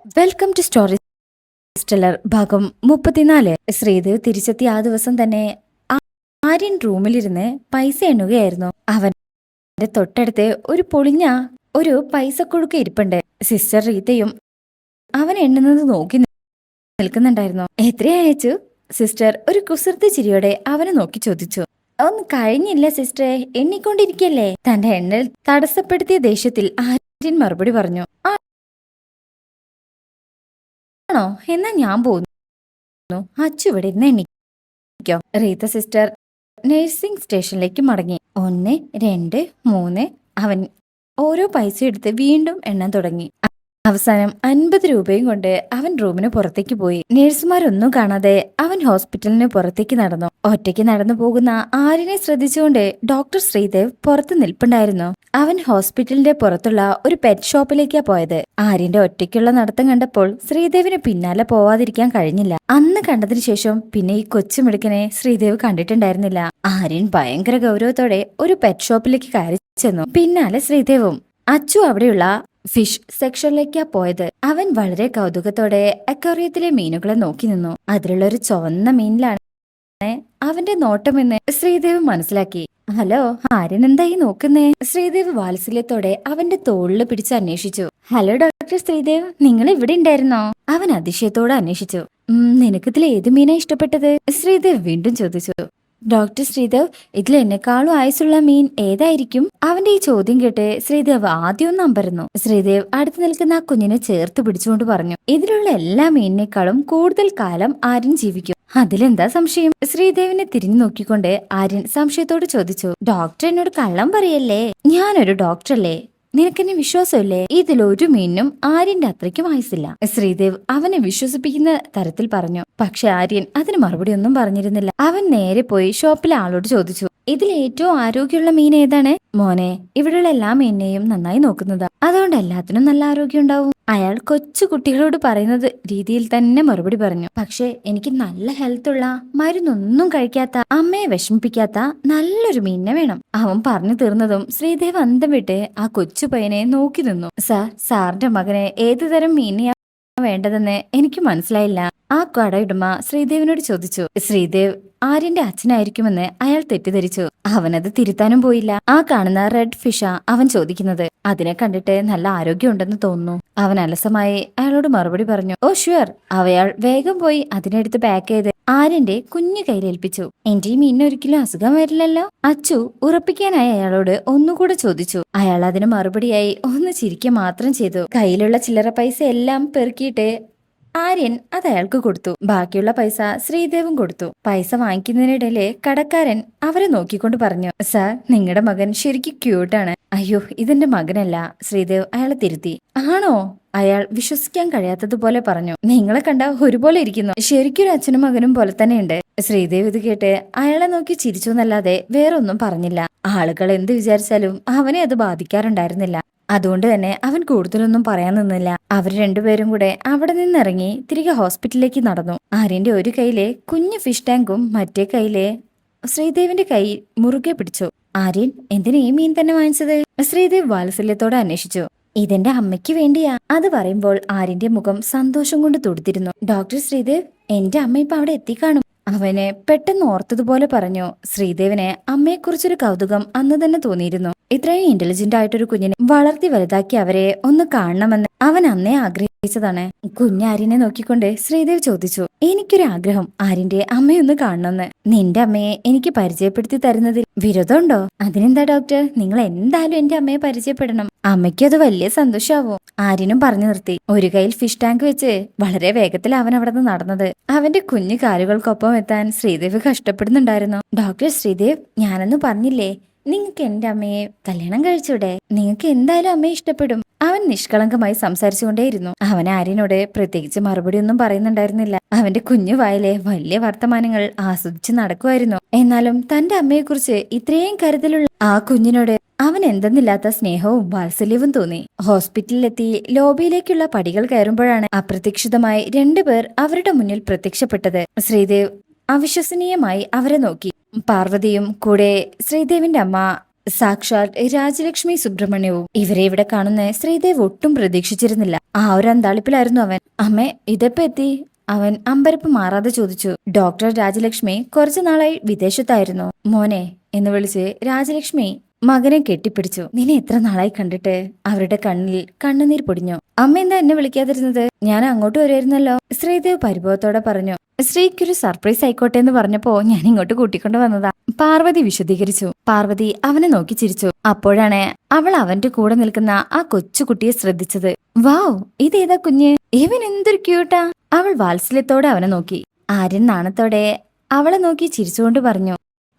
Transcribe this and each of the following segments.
Welcome to story Stellar ഭാഗം 34. ശ്രീദേവ് തിരിച്ചെത്തിയ ആ ദിവസം തന്നെ ആര്യൻ റൂമിലിരുന്ന് പൈസ എണ്ണുകയായിരുന്നു. അവന്റെ തൊട്ടടുത്ത് ഒരു പൊളിഞ്ഞ ഒരു പൈസ കൊടുക്ക ഇരിപ്പുണ്ട്. സിസ്റ്റർ റീത്തയും അവൻ എണ്ണുന്നത് നോക്കി നിൽക്കുന്നുണ്ടായിരുന്നു. എത്രയച്ചു? സിസ്റ്റർ ഒരു കുസൃതി ചിരിയോടെ അവനെ നോക്കി ചോദിച്ചു. ഒന്നും കഴിഞ്ഞില്ല സിസ്റ്ററെ, എണ്ണിക്കൊണ്ടിരിക്കല്ലേ. തന്റെ എണ്ണൽ തടസ്സപ്പെടുത്തിയ ദേഷ്യത്തിൽ ആര്യൻ മറുപടി പറഞ്ഞു. ആണോ, എന്നാ ഞാൻ പോകുന്നു. അച്ചു ഇവിടെ ഇരുന്ന് എണ്ണിക്കോ. റീത്ത സിസ്റ്റർ നഴ്സിംഗ് സ്റ്റേഷനിലേക്ക് മടങ്ങി. 1, 2, 3. അവൻ ഓരോ പൈസ എടുത്ത് വീണ്ടും എണ്ണാൻ തുടങ്ങി. അവസാനം 50 രൂപയും കൊണ്ട് അവൻ റൂമിന് പുറത്തേക്ക് പോയി. നേഴ്സുമാരൊന്നും കാണാതെ അവൻ ഹോസ്പിറ്റലിന് പുറത്തേക്ക് നടന്നു. ഒറ്റയ്ക്ക് നടന്നു പോകുന്ന ആര്യനെ ശ്രദ്ധിച്ചുകൊണ്ട് ഡോക്ടർ ശ്രീദേവ് പുറത്ത് നിൽപ്പുണ്ടായിരുന്നു. അവൻ ഹോസ്പിറ്റലിന്റെ പുറത്തുള്ള ഒരു പെറ്റ് ഷോപ്പിലേക്കാ പോയത്. ആര്യന്റെ ഒറ്റയ്ക്കുള്ള നടത്തം കണ്ടപ്പോൾ ശ്രീദേവിന് പിന്നാലെ പോവാതിരിക്കാൻ കഴിഞ്ഞില്ല. അന്ന് കണ്ടതിന് ശേഷം പിന്നെ ഈ കൊച്ചുമിടുക്കനെ ശ്രീദേവ് കണ്ടിട്ടുണ്ടായിരുന്നില്ല. ആര്യൻ ഭയങ്കര ഗൗരവത്തോടെ ഒരു പെറ്റ് ഷോപ്പിലേക്ക് കയറി ചെന്നു. പിന്നാലെ ശ്രീദേവും. അച്ചു അവിടെയുള്ള ഫിഷ് സെക്ഷനിലേക്കാ പോയത്. അവൻ വളരെ കൗതുകത്തോടെ അക്വേറിയത്തിലെ മീനുകളെ നോക്കി നിന്നു. അതിലുള്ള ഒരു ചുവന്ന മീനിലാണ് അവന്റെ നോട്ടമെന്ന് ശ്രീദേവ് മനസ്സിലാക്കി. ഹലോ, ആര്യൻ എന്തായി നോക്കുന്നേ? ശ്രീദേവ് വാത്സല്യത്തോടെ അവന്റെ തോളില് പിടിച്ച് അന്വേഷിച്ചു. ഹലോ ഡോക്ടർ ശ്രീദേവ്, നിങ്ങൾ ഇവിടെ ഉണ്ടായിരുന്നോ? അവൻ അതിശയത്തോടെ അന്വേഷിച്ചു. നിനക്കിതിൽ ഏത് മീനാ ഇഷ്ടപ്പെട്ടത്? ശ്രീദേവ് വീണ്ടും ചോദിച്ചു. ഡോക്ടർ ശ്രീദേവ്, ഇതിൽ എന്നെക്കാളും ആയുസുള്ള മീൻ ഏതായിരിക്കും? അവന്റെ ഈ ചോദ്യം കേട്ട് ശ്രീദേവ് ആദ്യം അമ്പരന്നു. ശ്രീദേവ് അടുത്ത് നിൽക്കുന്ന ആ കുഞ്ഞിനെ ചേർത്ത് പിടിച്ചുകൊണ്ട് പറഞ്ഞു. ഇതിലുള്ള എല്ലാ മീനിനേക്കാളും കൂടുതൽ കാലം ആര്യൻ ജീവിക്കും. അതിലെന്താ സംശയം? ശ്രീദേവിനെ തിരിഞ്ഞു നോക്കിക്കൊണ്ട് ആര്യൻ സംശയത്തോട് ചോദിച്ചു. ഡോക്ടർ എന്നോട് കള്ളം പറയല്ലേ? ഞാനൊരു ഡോക്ടറല്ലേ? നിനക്കെന്നെ വിശ്വാസമില്ലേ? ഇതിലൊരു മീനിനും ആര്യന്റെ അത്രയ്ക്കും ആയുസില്ല. ശ്രീദേവ് അവനെ വിശ്വസിപ്പിക്കുന്ന തരത്തിൽ പറഞ്ഞു. പക്ഷെ ആര്യൻ അതിന് മറുപടി ഒന്നും പറഞ്ഞിരുന്നില്ല. അവൻ നേരെ പോയി ഷോപ്പിലെ ആളോട് ചോദിച്ചു. ഇതിൽ ഏറ്റവും ആരോഗ്യമുള്ള മീൻ ഏതാണ്? മോനെ, ഇവിടെയുള്ള എല്ലാ മീനിനെയും നന്നായി നോക്കുന്നതാ, അതുകൊണ്ട് എല്ലാത്തിനും നല്ല ആരോഗ്യം ഉണ്ടാവും. അയാൾ കൊച്ചു കുട്ടികളോട് പറയുന്നത് രീതിയിൽ തന്നെ മറുപടി പറഞ്ഞു. പക്ഷെ എനിക്ക് നല്ല ഹെൽത്തുള്ള, മരുന്നൊന്നും കഴിക്കാത്ത, അമ്മയെ വിഷമിപ്പിക്കാത്ത നല്ലൊരു മീനിനെ വേണം. അവൻ പറഞ്ഞു തീർന്നതും ശ്രീദേവ് അന്തം വിട്ട് ആ കൊച്ചു പയ്യനെ നോക്കി നിന്നു. സാറിന്റെ മകനെ ഏതു തരം മീനെയാ വേണ്ടതെന്ന് എനിക്ക് മനസ്സിലായില്ല. ആ കടയുടമ ശ്രീദേവിനോട് ചോദിച്ചു. ശ്രീദേവ് ആര്യന്റെ അച്ഛനായിരിക്കുമെന്ന് അയാൾ തെറ്റിദ്ധരിച്ചു. അവനത് തിരുത്താനും പോയില്ല. ആ കാണുന്ന റെഡ് ഫിഷാ അവൻ ചോദിക്കുന്നത്. അതിനെ കണ്ടിട്ട് നല്ല ആരോഗ്യമുണ്ടെന്ന് തോന്നുന്നു. അവൻ അലസമായി അയാളോട് മറുപടി പറഞ്ഞു. ഓ ഷ്യൂർ. അവയാൾ വേഗം പോയി അതിനെടുത്ത് പാക്ക് ചെയ്ത് ആര്യന്റെ കുഞ്ഞു കയ്യിലേൽപ്പിച്ചു. എന്റെ ഈ മീനിനൊരിക്കലും അസുഖം വരില്ലല്ലോ? അച്ചു ഉറപ്പിക്കാനായി അയാളോട് ഒന്നുകൂടെ ചോദിച്ചു. അയാൾ അതിന് മറുപടിയായി ഒന്ന് ചിരിക്കുക മാത്രം ചെയ്തു. കയ്യിലുള്ള ചില്ലറ പൈസ എല്ലാം പെറുക്കിയിട്ട് ആര്യൻ അത് അയാൾക്ക് കൊടുത്തു. ബാക്കിയുള്ള പൈസ ശ്രീദേവും കൊടുത്തു. പൈസ വാങ്ങിക്കുന്നതിനിടയിലെ കടക്കാരൻ അവരെ നോക്കിക്കൊണ്ട് പറഞ്ഞു. സാർ, നിങ്ങളുടെ മകൻ ശരിക്കും ക്യൂട്ടാണ്. അയ്യോ, ഇതെന്റെ മകനല്ല. ശ്രീദേവ് അയാളെ തിരുത്തി. ആണോ? അയാൾ വിശ്വസിക്കാൻ കഴിയാത്തതുപോലെ പറഞ്ഞു. നിങ്ങളെ കണ്ട ഒരുപോലെ ഇരിക്കുന്നു. ശരിക്കും ഒരു അച്ഛനും മകനും പോലെ തന്നെയുണ്ട്. ശ്രീദേവ് ഇത് കേട്ട് അയാളെ നോക്കി ചിരിച്ചു എന്നല്ലാതെ വേറൊന്നും പറഞ്ഞില്ല. ആളുകൾ എന്ത് വിചാരിച്ചാലും അവനെ അത് ബാധിക്കാറുണ്ടായിരുന്നില്ല. അതുകൊണ്ട് തന്നെ അവൻ കൂടുതലൊന്നും പറയാൻ നിന്നില്ല. അവർ രണ്ടുപേരും കൂടെ അവിടെ നിന്നിറങ്ങി തിരികെ ഹോസ്പിറ്റലിലേക്ക് നടന്നു. ആര്യന്റെ ഒരു കൈയിലെ കുഞ്ഞു ഫിഷ് ടാങ്കും മറ്റേ കൈയിലെ ശ്രീദേവിന്റെ കൈ മുറുകെ പിടിച്ചു. ആര്യൻ, എന്തിനാ ഈ മീൻ തന്നെ വാങ്ങിച്ചത്? ശ്രീദേവ് വാത്സല്യത്തോടെ അന്വേഷിച്ചു. ഇതെന്റെ അമ്മയ്ക്ക് വേണ്ടിയാ. അത് പറയുമ്പോൾ ആര്യന്റെ മുഖം സന്തോഷം കൊണ്ട് തുടുത്തിരുന്നു. ഡോക്ടർ ശ്രീദേവ്, എന്റെ അമ്മ ഇപ്പൊ അവിടെ എത്തിക്കാണും. അവനെ പെട്ടെന്ന് ഓർത്തതുപോലെ പറഞ്ഞു. ശ്രീദേവിനെ അമ്മയെക്കുറിച്ചൊരു കൗതുകം അന്ന് തന്നെ തോന്നിയിരുന്നു. ഇത്രയും ഇന്റലിജന്റ് ആയിട്ടൊരു കുഞ്ഞിനെ വളർത്തി വലുതാക്കി അവരെ ഒന്ന് കാണണമെന്ന് അവൻ അന്നേ ആഗ്രഹിച്ചതാണ്. കുഞ്ഞാര്യനെ നോക്കിക്കൊണ്ട് ശ്രീദേവ് ചോദിച്ചു. എനിക്കൊരു ആഗ്രഹം, ആര്യന്റെ അമ്മയൊന്ന് കാണണമെന്ന്. നിന്റെ അമ്മയെ എനിക്ക് പരിചയപ്പെടുത്തി തരുന്നതിൽ വിരോധമുണ്ടോ? അതിനെന്താ ഡോക്ടർ, നിങ്ങൾ എന്തായാലും എന്റെ അമ്മയെ പരിചയപ്പെടണം. അമ്മയ്ക്കും അത് വലിയ സന്തോഷാവും. ആര്യനും പറഞ്ഞു നിർത്തി. ഒരു കയ്യിൽ ഫിഷ് ടാങ്ക് വെച്ച് വളരെ വേഗത്തിൽ അവൻ അവിടെ നിന്ന് നടന്നത്. അവന്റെ കുഞ്ഞു കാലുകൾക്കൊപ്പം എത്താൻ ശ്രീദേവ് കഷ്ടപ്പെടുന്നുണ്ടായിരുന്നു. ഡോക്ടർ ശ്രീദേവ്, ഞാനെന്ന് പറഞ്ഞില്ലേ, നിങ്ങൾക്ക് എന്റെ അമ്മയെ കല്യാണം കഴിച്ചൂടെ? നിങ്ങൾക്ക് എന്തായാലും അമ്മയെ ഇഷ്ടപ്പെടും. അവൻ നിഷ്കളങ്കമായി സംസാരിച്ചുകൊണ്ടേയിരുന്നു. അവൻ ആര്യനോട് പ്രത്യേകിച്ച് മറുപടി ഒന്നും പറയുന്നുണ്ടായിരുന്നില്ല. അവന്റെ കുഞ്ഞു വായിലെ വലിയ വർത്തമാനങ്ങൾ ആസ്വദിച്ച് നടക്കുമായിരുന്നു. എന്നാലും തന്റെ അമ്മയെക്കുറിച്ച് ഇത്രയും കരുതലുള്ള ആ കുഞ്ഞിനോട് അവൻ എന്തെന്നില്ലാത്ത സ്നേഹവും വാത്സല്യവും തോന്നി. ഹോസ്പിറ്റലിലെത്തി ലോബിയിലേക്കുള്ള പടികൾ കയറുമ്പോഴാണ് അപ്രതീക്ഷിതമായി 2 പേർ അവരുടെ മുന്നിൽ പ്രത്യക്ഷപ്പെട്ടത്. ശ്രീദേവ് അവിശ്വസനീയമായി അവരെ നോക്കി. പാർവതിയും കൂടെ ശ്രീദേവിന്റെ അമ്മ സാക്ഷാൽ രാജലക്ഷ്മി സുബ്രഹ്മണ്യവും ഇവരെ ഇവിടെ കാണുന്ന ശ്രീദേവ് ഒട്ടും പ്രതീക്ഷിച്ചിരുന്നില്ല. ആ ഒരു അന്താളിപ്പിലായിരുന്നു അവൻ. അമ്മേ, ഇതെപ്പോ എത്തി? അവൻ അമ്പരപ്പ് മാറാതെ ചോദിച്ചു. ഡോക്ടർ രാജലക്ഷ്മി കുറച്ചു നാളായി വിദേശത്തായിരുന്നു. മോനെ എന്ന് വിളിച്ച് രാജലക്ഷ്മി മകനെ കെട്ടിപ്പിടിച്ചു. നിന്നെ എത്ര നാളായി കണ്ടിട്ട്? അവരുടെ കണ്ണിൽ കണ്ണുനീർ പൊടിഞ്ഞു. അമ്മ എന്താ എന്നെ വിളിക്കാതിരുന്നത്? ഞാൻ അങ്ങോട്ട് വരുമായിരുന്നല്ലോ, ശ്രീദേവ് പരിഭവത്തോടെ പറഞ്ഞു. ശ്രീക്കൊരു സർപ്രൈസ് ആയിക്കോട്ടെ എന്ന് പറഞ്ഞപ്പോ ഞാൻ ഇങ്ങോട്ട് കൂട്ടിക്കൊണ്ടു വന്നതാ, പാർവതി വിശദീകരിച്ചു. പാർവതി അവനെ നോക്കി ചിരിച്ചു. അപ്പോഴാണ് അവൾ അവന്റെ കൂടെ നിൽക്കുന്ന ആ കൊച്ചുകുട്ടിയെ ശ്രദ്ധിച്ചത്. വാവ്, ഇതേതാ കുഞ്ഞ്? ഇവൻ എന്തൊരു ക്യൂട്ടാ! അവൾ വാത്സല്യത്തോടെ അവനെ നോക്കി. ആര്യൻ നാണത്തോടെ അവളെ നോക്കി ചിരിച്ചുകൊണ്ട് പറഞ്ഞു,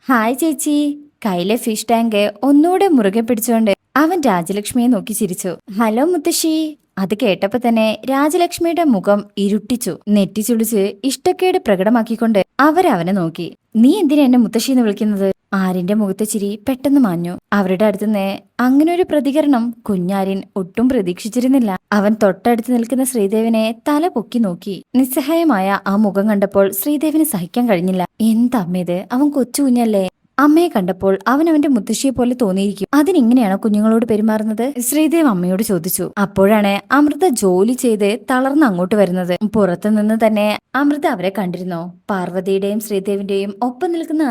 ഹായ് ചേച്ചി. കയ്യിലെ ഫിഷ് ടാങ്ക് ഒന്നുകൂടെ മുറുകെ പിടിച്ചുകൊണ്ട് അവൻ രാജലക്ഷ്മിയെ നോക്കി ചിരിച്ചു. ഹലോ മുത്തശ്ശി. അത് കേട്ടപ്പോ തന്നെ രാജലക്ഷ്മിയുടെ മുഖം ഇരുട്ടിച്ചു. നെറ്റിച്ചുളിച്ച് ഇഷ്ടക്കേട് പ്രകടമാക്കിക്കൊണ്ട് അവരവനെ നോക്കി. നീ എന്തിനാ എന്നെ മുത്തശ്ശി എന്ന് വിളിക്കുന്നത്? ആര്യന്റെ മുഖത്തെ ചിരി പെട്ടെന്ന് മാഞ്ഞു. അവരുടെ അടുത്തുനിന്ന് അങ്ങനെ ഒരു പ്രതികരണം കുഞ്ഞാര്യൻ ഒട്ടും പ്രതീക്ഷിച്ചിരുന്നില്ല. അവൻ തൊട്ടടുത്ത് നിൽക്കുന്ന ശ്രീദേവിനെ തല പൊക്കി നോക്കി. നിസ്സഹായമായ ആ മുഖം കണ്ടപ്പോൾ ശ്രീദേവിന് സഹിക്കാൻ കഴിഞ്ഞില്ല. എന്തമ്മേത്, അവൻ കൊച്ചു കുഞ്ഞല്ലേ? അമ്മയെ കണ്ടപ്പോൾ അവൻ അവന്റെ മുത്തശ്ശിയെ പോലെ തോന്നിയിരിക്കും. അതിനിങ്ങനെയാണോ കുഞ്ഞുങ്ങളോട് പെരുമാറുന്നത്? ശ്രീദേവ് അമ്മയോട് ചോദിച്ചു. അപ്പോഴാണ് അമൃത ജോലി ചെയ്ത് തളർന്ന് അങ്ങോട്ട് വരുന്നത്. പുറത്തുനിന്ന് തന്നെ അമൃത അവരെ കണ്ടിരുന്നു. പാർവതിയുടെയും ശ്രീദേവിന്റെയും ഒപ്പം നിൽക്കുന്ന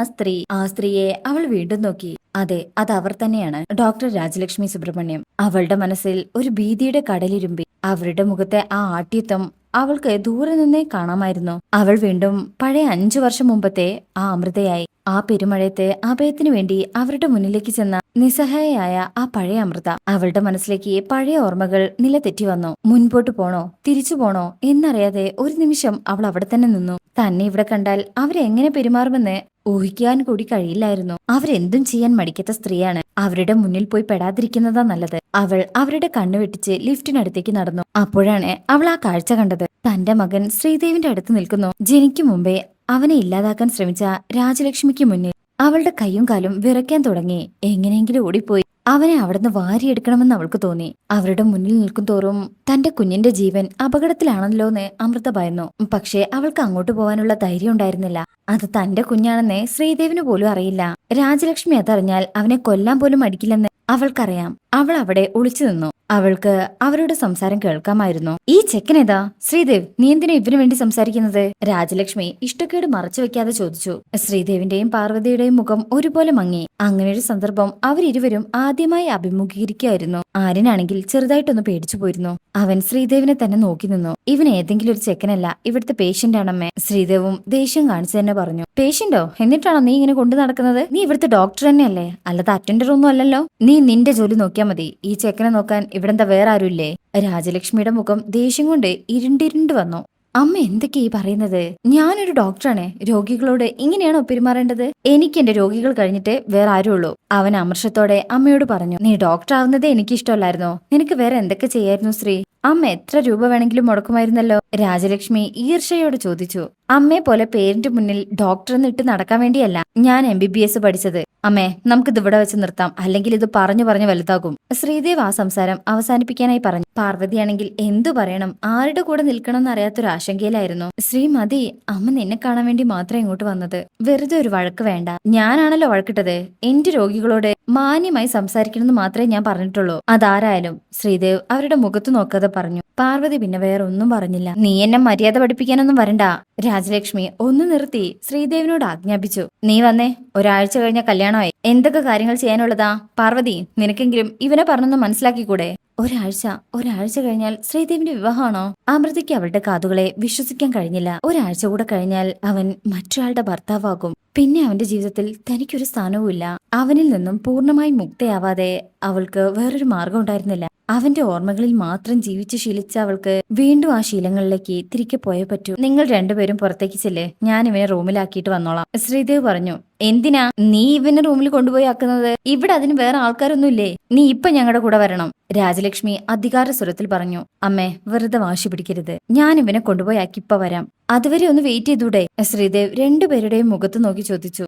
ആ സ്ത്രീയെ അവൾ വീണ്ടും നോക്കി. അതെ, അത് അവർ തന്നെയാണ്, ഡോക്ടർ രാജലക്ഷ്മി സുബ്രഹ്മണ്യം. അവളുടെ മനസ്സിൽ ഒരു ഭീതിയുടെ കടലിരുമ്പി. അവരുടെ മുഖത്തെ ആ ആട്ടിത്വം അവൾക്ക് ദൂരെ നിന്നേ കാണാമായിരുന്നു. അവൾ വീണ്ടും പഴയ 5 വർഷം മുമ്പത്തെ ആ അമൃതയായി. ആ പെരുമഴയത്ത് അഭയത്തിനു വേണ്ടി അവരുടെ മുന്നിലേക്ക് ചെന്ന നിസ്സഹായയായ ആ പഴയ അമൃത. അവളുടെ മനസ്സിലേക്ക് പഴയ ഓർമ്മകൾ നിലതെറ്റി വന്നു. മുൻപോട്ട് പോണോ തിരിച്ചു പോണോ എന്നറിയാതെ ഒരു നിമിഷം അവൾ അവിടെ തന്നെ നിന്നു. തന്നെ ഇവിടെ കണ്ടാൽ അവരെങ്ങനെ പെരുമാറുമെന്ന് ഊഹിക്കാൻ കൂടി കഴിയില്ലായിരുന്നു. അവരെന്തും ചെയ്യാൻ മടിക്കാത്ത സ്ത്രീയാണ്. അവരുടെ മുന്നിൽ പോയി പെടാതിരിക്കുന്നതാ നല്ലത്. അവൾ അവരുടെ കണ്ണു വെട്ടിച്ച് ലിഫ്റ്റിനടുത്തേക്ക് നടന്നു. അപ്പോഴാണ് അവൾ ആ കാഴ്ച കണ്ടത്. തന്റെ മകൻ ശ്രീദേവിന്റെ അടുത്ത് നിൽക്കുന്നു. ജനിക്കും മുമ്പേ അവനെ ഇല്ലാതാക്കാൻ ശ്രമിച്ച രാജലക്ഷ്മിക്ക് മുന്നിൽ അവളുടെ കൈയും കാലും വിറയ്ക്കാൻ തുടങ്ങി. എങ്ങനെയെങ്കിലും ഓടിപ്പോയി അവനെ അവിടുന്ന് വാരിയെടുക്കണമെന്ന് അവൾക്ക് തോന്നി. അവരുടെ മുന്നിൽ നിൽക്കും തോറും തന്റെ കുഞ്ഞിന്റെ ജീവൻ അപകടത്തിലാണല്ലോ എന്ന് അമൃത ഭയന്നു. പക്ഷേ അവൾക്ക് അങ്ങോട്ട് പോകാനുള്ള ധൈര്യം ഉണ്ടായിരുന്നില്ല. അത് തന്റെ കുഞ്ഞാണെന്ന് ശ്രീദേവിന് പോലും അറിയില്ല. രാജലക്ഷ്മി അതറിഞ്ഞാൽ അവനെ കൊല്ലാൻ പോലും മടിക്കില്ലെന്ന് അവൾക്കറിയാം. അവൾ അവിടെ ഒളിച്ചു നിന്നു. അവൾക്ക് അവരുടെ സംസാരം കേൾക്കാമായിരുന്നു. ഈ ചെക്കനേതാ? ശ്രീദേവ്, നീ എന്തിനാ ഇവന് വേണ്ടി സംസാരിക്കുന്നത്? രാജലക്ഷ്മി ഇഷ്ടക്കേട് മറച്ചു വെക്കാതെ ചോദിച്ചു. ശ്രീദേവിന്റെയും പാർവതിയുടെയും മുഖം ഒരുപോലെ മങ്ങി. അങ്ങനെയൊരു സന്ദർഭം അവരിരുവരും ആദ്യമായി അഭിമുഖീകരിക്കുകയായിരുന്നു. ആര്യനാണെങ്കിൽ ചെറുതായിട്ടൊന്ന് പേടിച്ചു പോയിരുന്നു. അവൻ ശ്രീദേവിനെ തന്നെ നോക്കി നിന്നു. ഇവൻ ഏതെങ്കിലും ഒരു ചെക്കനല്ല, ഇവിടുത്തെ പേഷ്യന്റ് ആണമ്മേ. ശ്രീദേവും ദേഷ്യം കാണിച്ചു തന്നെ പറഞ്ഞു. പേഷ്യന്റോ? എന്നിട്ടാണോ നീ ഇങ്ങനെ കൊണ്ടു നടക്കുന്നത്? നീ ഇവിടുത്തെ ഡോക്ടർ തന്നെയല്ലേ, അല്ലാതെ അറ്റൻഡർ ഒന്നും അല്ലല്ലോ. നീ നിന്റെ ജോലി നോക്കിയാ മതി. ഈ ചെക്കനെ നോക്കാൻ ഇവിടെന്താ വേറെ ആരുമില്ലേ? രാജലക്ഷ്മിയുടെ മുഖം ദേഷ്യം കൊണ്ട് ഇരുണ്ടിരുണ്ട് വന്നു. അമ്മ എന്തൊക്കെയാ ഈ പറയുന്നത്? ഞാനൊരു ഡോക്ടറാണ്. രോഗികളോട് ഇങ്ങനെയാണോ പെരുമാറേണ്ടത്? എനിക്ക് എന്റെ രോഗികൾ കഴിഞ്ഞിട്ട് വേറെ ആരുള്ളൂ. അവൻ അമർഷത്തോടെ അമ്മയോട് പറഞ്ഞു. നീ ഡോക്ടർ ആവുന്നതേ എനിക്കിഷ്ടമല്ലായിരുന്നോ? നിനക്ക് വേറെ എന്തൊക്കെ ചെയ്യായിരുന്നു ശ്രീ? അമ്മ എത്ര രൂപ വേണമെങ്കിലും മുടക്കുമായിരുന്നല്ലോ. രാജലക്ഷ്മി ഈർഷയോട് ചോദിച്ചു. അമ്മയെ പോലെ പേരിന്റെ മുന്നിൽ ഡോക്ടർ എന്നിട്ട് നടക്കാൻ വേണ്ടിയല്ല ഞാൻ MBBS പഠിച്ചത്. അമ്മേ, നമുക്കിത് ഇവിടെ വെച്ച് നിർത്താം, അല്ലെങ്കിൽ ഇത് പറഞ്ഞു പറഞ്ഞു വലുതാകും. ശ്രീദേവ് ആ സംസാരം അവസാനിപ്പിക്കാനായി പറഞ്ഞു. പാർവതിയാണെങ്കിൽ എന്തു പറയണം, ആരുടെ കൂടെ നിൽക്കണം എന്നറിയാത്തൊരു ആശങ്കയിലായിരുന്നു. ശ്രീമതി, അമ്മ നിന്നെ കാണാൻ വേണ്ടി മാത്രം ഇങ്ങോട്ട് വന്നത്. വെറുതെ ഒരു വഴക്ക് വേണ്ട. ഞാനാണല്ലോ വഴക്കിട്ടത്. എന്റെ രോഗികളോട് മാന്യമായി സംസാരിക്കണമെന്ന് മാത്രമേ ഞാൻ പറഞ്ഞിട്ടുള്ളൂ. അതാരായാലും, ശ്രീദേവ് അവരുടെ മുഖത്ത് നോക്കാതെ പറഞ്ഞു. പാർവതി പിന്നെ വേറെ ഒന്നും പറഞ്ഞില്ല. നീ എന്നെ മര്യാദ പഠിപ്പിക്കാനൊന്നും വരണ്ട. രാജലക്ഷ്മി ഒന്ന് നിർത്തി ശ്രീദേവിനോട് ആജ്ഞാപിച്ചു. നീ വന്നേ, ഒരാഴ്ച കഴിഞ്ഞ കല്യാണമായി. എന്തൊക്കെ കാര്യങ്ങൾ ചെയ്യാനുള്ളതാ? പാർവതി, നിനക്കെങ്കിലും ഇവനെ പറഞ്ഞൊന്ന് മനസ്സിലാക്കിക്കൂടെ? ഒരാഴ്ച കഴിഞ്ഞാൽ ശ്രീദേവിന്റെ വിവാഹമാണോ? അമൃതയ്ക്ക് അവളുടെ കാതുകളെ വിശ്വസിക്കാൻ കഴിഞ്ഞില്ല. ഒരാഴ്ച കൂടെ കഴിഞ്ഞാൽ അവൻ മറ്റൊരാളുടെ ഭർത്താവാകും. പിന്നെ അവന്റെ ജീവിതത്തിൽ തനിക്കൊരു സ്ഥാനവുമില്ല. അവനിൽ നിന്നും പൂർണ്ണമായി മുക്തയാവാതെ അവൾക്ക് വേറൊരു മാർഗം ഉണ്ടായിരുന്നില്ല. അവന്റെ ഓർമ്മകളിൽ മാത്രം ജീവിച്ച് ശീലിച്ച അവൾക്ക് വീണ്ടും ആ ശീലങ്ങളിലേക്ക് തിരികെ പോയേ പറ്റൂ. നിങ്ങൾ രണ്ടുപേരും പുറത്തേക്ക് ചെല്ലേ, ഞാൻ ഇവനെ റൂമിലാക്കിയിട്ട് വന്നോളാം. ശ്രീദേവ് പറഞ്ഞു. എന്തിനാ നീ ഇവനെ റൂമിൽ കൊണ്ടുപോയി ആക്കുന്നത്? ഇവിടെ അതിന് വേറെ ആൾക്കാരൊന്നും ഇല്ലേ? നീ ഇപ്പൊ ഞങ്ങളുടെ കൂടെ വരണം. രാജലക്ഷ്മി അധികാര സ്വരത്തിൽ പറഞ്ഞു. അമ്മേ, വെറുതെ വാശി പിടിക്കരുത്. ഞാൻ ഇവനെ കൊണ്ടുപോയി ആക്കിപ്പ വരാം. അതുവരെ ഒന്ന് വെയിറ്റ് ചെയ്തൂടെ? ശ്രീദേവ് രണ്ടുപേരുടെയും മുഖത്ത് നോക്കി ചോദിച്ചു.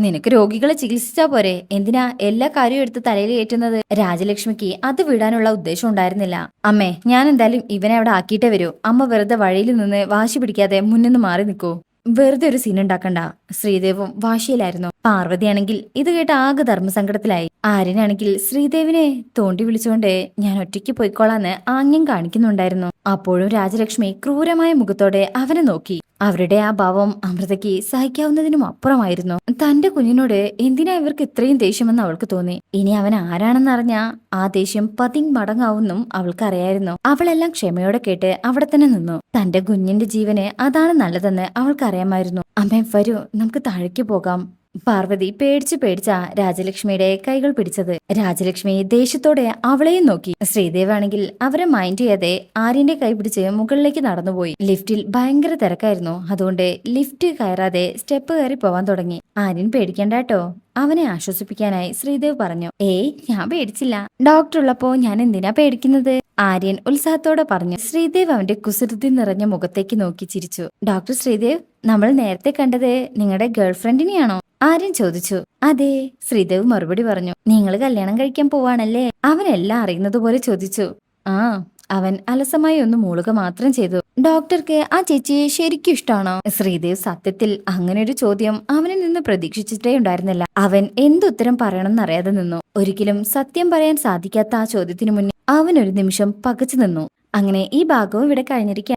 നിനക്ക് രോഗികളെ ചികിത്സിച്ചാ പോരെ, എന്തിനാ എല്ലാ കാര്യവും എടുത്ത് തലയിൽ കയറ്റുന്നത്? രാജലക്ഷ്മിക്ക് അത് വിടാനുള്ള ഉദ്ദേശം ഉണ്ടായിരുന്നില്ല. അമ്മേ, ഞാൻ എന്തായാലും ഇവനെ അവിടെ ആക്കിയിട്ടേ വരൂ. അമ്മ വെറുതെ വഴിയിൽ നിന്ന് വാശി പിടിക്കാതെ മുന്നിന്ന് മാറി നിൽക്കൂ. വെറുതെ ഒരു സീൻ ഉണ്ടാക്കണ്ട. ശ്രീദേവും വാശിയിലായിരുന്നു. പാർവതിയാണെങ്കിൽ ഇത് കേട്ട് ആകെ ധർമ്മസങ്കടത്തിലായി. ആര്യനാണെങ്കിൽ ശ്രീദേവിനെ തോണ്ടി വിളിച്ചുകൊണ്ട് ഞാൻ ഒറ്റയ്ക്ക് പോയിക്കോളാന്ന് ആംഗ്യം കാണിക്കുന്നുണ്ടായിരുന്നു. അപ്പോഴും രാജലക്ഷ്മി ക്രൂരമായ മുഖത്തോടെ അവനെ നോക്കി. അവരുടെ ആ ഭാവം അമൃതയ്ക്ക് സഹിക്കാവുന്നതിനും അപ്പുറമായിരുന്നു. തന്റെ കുഞ്ഞിനോട് എന്തിനാ ഇവർക്ക് ഇത്രയും ദേഷ്യമെന്ന് അവൾക്ക് തോന്നി. ഇനി അവൻ ആരാണെന്നറിഞ്ഞ ആ ദേഷ്യം മടങ്ങാവുന്നും അവൾക്കറിയായിരുന്നു. അവളെല്ലാം ക്ഷമയോടെ കേട്ട് അവിടെ തന്നെ നിന്നു. തന്റെ കുഞ്ഞിന്റെ ജീവന് അതാണ് നല്ലതെന്ന് അവൾക്കറിയാമായിരുന്നു. അമ്മേ വരൂ, നമുക്ക് താഴേക്ക് പോകാം. പാർവതി പേടിച്ചാ രാജലക്ഷ്മിയുടെ കൈകൾ പിടിച്ചത്. രാജലക്ഷ്മി ദേഷ്യത്തോടെ അവളെയും നോക്കി. ശ്രീദേവാണെങ്കിൽ അവരെ മൈൻഡ് ചെയ്യാതെ ആര്യന്റെ കൈ പിടിച്ച് മുകളിലേക്ക് നടന്നുപോയി. ലിഫ്റ്റിൽ ഭയങ്കര തിരക്കായിരുന്നു. അതുകൊണ്ട് ലിഫ്റ്റ് കയറാതെ സ്റ്റെപ്പ് കയറി പോവാൻ തുടങ്ങി. ആര്യൻ പേടിക്കണ്ടാട്ടോ, അവനെ ആശ്വസിപ്പിക്കാനായി ശ്രീദേവ് പറഞ്ഞു. ഏയ്, ഞാൻ പേടിച്ചില്ല. ഡോക്ടർ ഉള്ളപ്പോ ഞാൻ എന്തിനാ പേടിക്കുന്നത്? ആര്യൻ ഉത്സാഹത്തോടെ പറഞ്ഞു. ശ്രീദേവ് അവന്റെ കുസൃതി നിറഞ്ഞ മുഖത്തേക്ക് നോക്കി ചിരിച്ചു. ഡോക്ടർ ശ്രീദേവ്, നമ്മൾ നേരത്തെ കണ്ടത് നിങ്ങളുടെ ഗേൾഫ്രണ്ടിനെയാണോ? ആര്യൻ ചോദിച്ചു. അതെ, ശ്രീദേവ് മറുപടി പറഞ്ഞു. നിങ്ങൾ കല്യാണം കഴിക്കാൻ പോവാണല്ലേ? അവനെല്ലാം അറിയുന്നത് പോലെ ചോദിച്ചു. ആ, അവൻ അലസമായി ഒന്ന് മൂളുക മാത്രം ചെയ്തു. ഡോക്ടർക്ക് ആ ചേച്ചിയെ ശരിക്കും ഇഷ്ടമാണോ? ശ്രീദേവ് സത്യത്തിൽ അങ്ങനെ ഒരു ചോദ്യം അവനിൽ നിന്ന് പ്രതീക്ഷിച്ചിട്ടേ ഉണ്ടായിരുന്നില്ല. അവൻ എന്തുത്തരം പറയണമെന്നറിയാതെ നിന്നു. ഒരിക്കലും സത്യം പറയാൻ സാധിക്കാത്ത ആ ചോദ്യത്തിനു മുന്നിൽ അവൻ ഒരു നിമിഷം പകച്ചു നിന്നു. അങ്ങനെ ഈ ഭാഗവും ഇവിടെ കഴിഞ്ഞിരിക്കുക.